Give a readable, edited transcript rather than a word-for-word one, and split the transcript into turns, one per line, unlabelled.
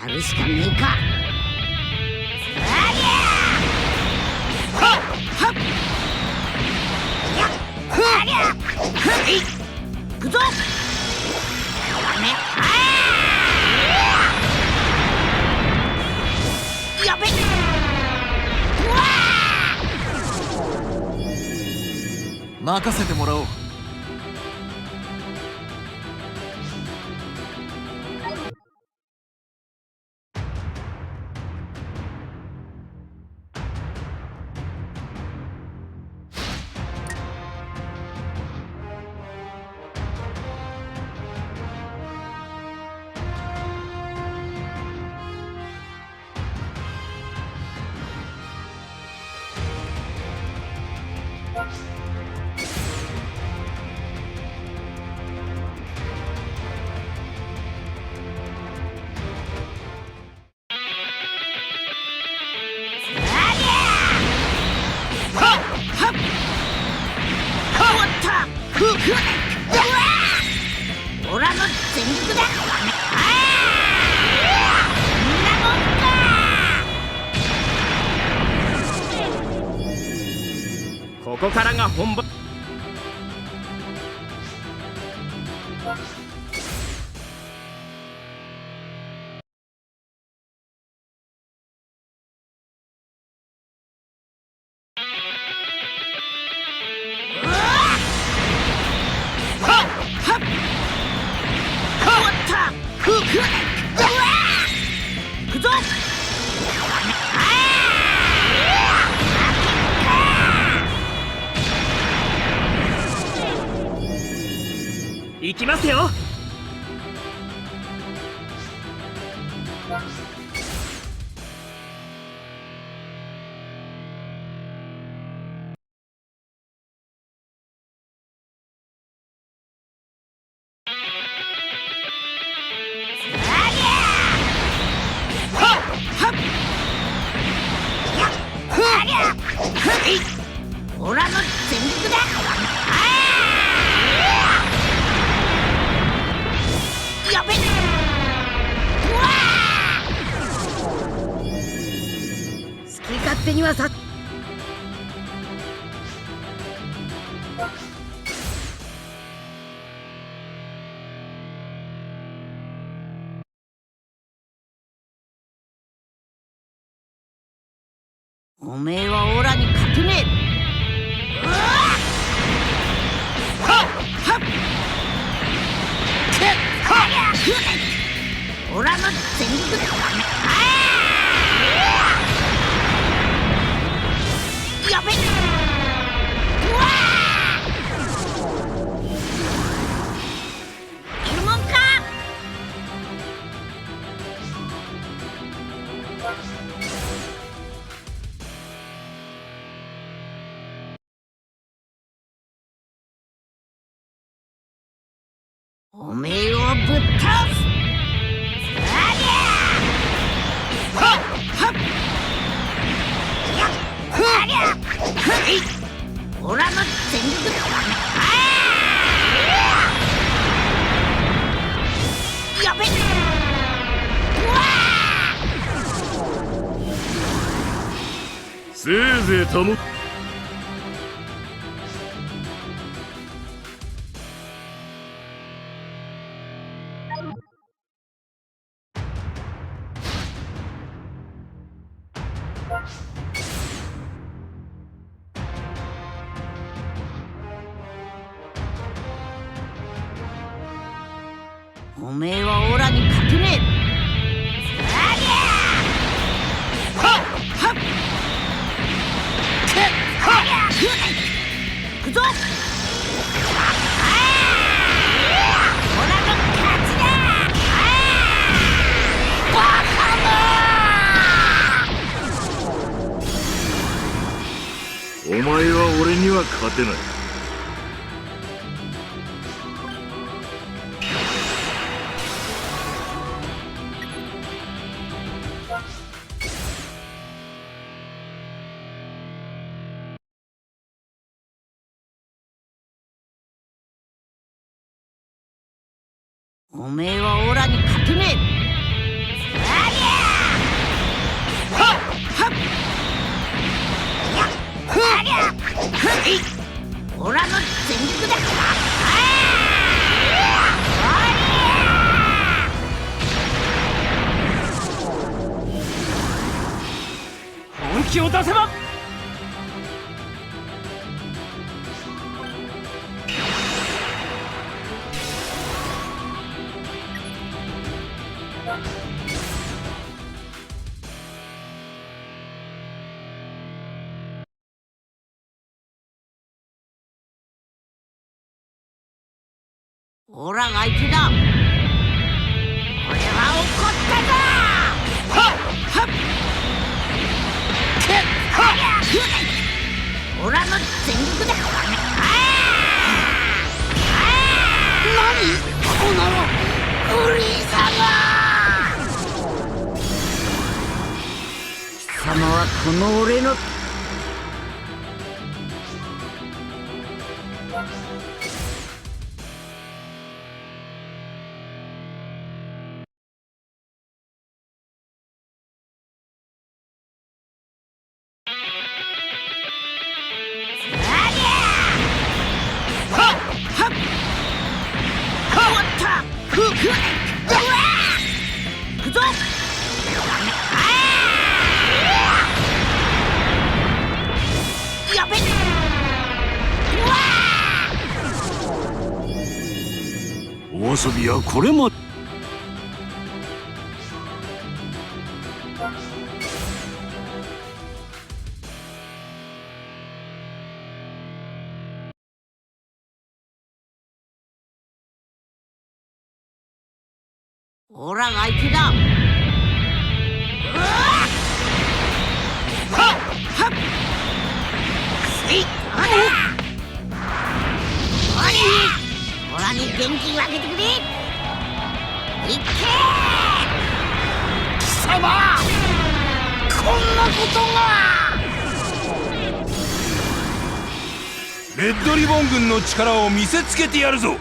やるしかねえか。行くぞ。やべっ。
任せてもらおう。
オラの全力だ。
ここからが本番。
行くぞ。
行きますよ。
オラの全力だ。やべっ。好き勝手にはさ。おめえはオラに勝てねえ。オラの全力だ。やべっ。いるもんか。おめえをぶっ倒す。オラの全力だ。やべっ。
せいぜい保っ。
おめえはオラに勝てねえ。行くぞ。オラの勝ちだ。バカ
お前は俺には勝てない。
おめえはオラに勝てねえ。りゃオラの全力だ。
本気を出せば
オラが相手だ。俺は怒ったぞ。はっはっオラの全力だ。何このフリー様。貴様はこの俺の
お遊びはこれまで。
オラが相手だ。オラに元気をあげてくれ。いけ貴様、こんなことが。
レッドリボン軍の力を見せつけてやるぞ。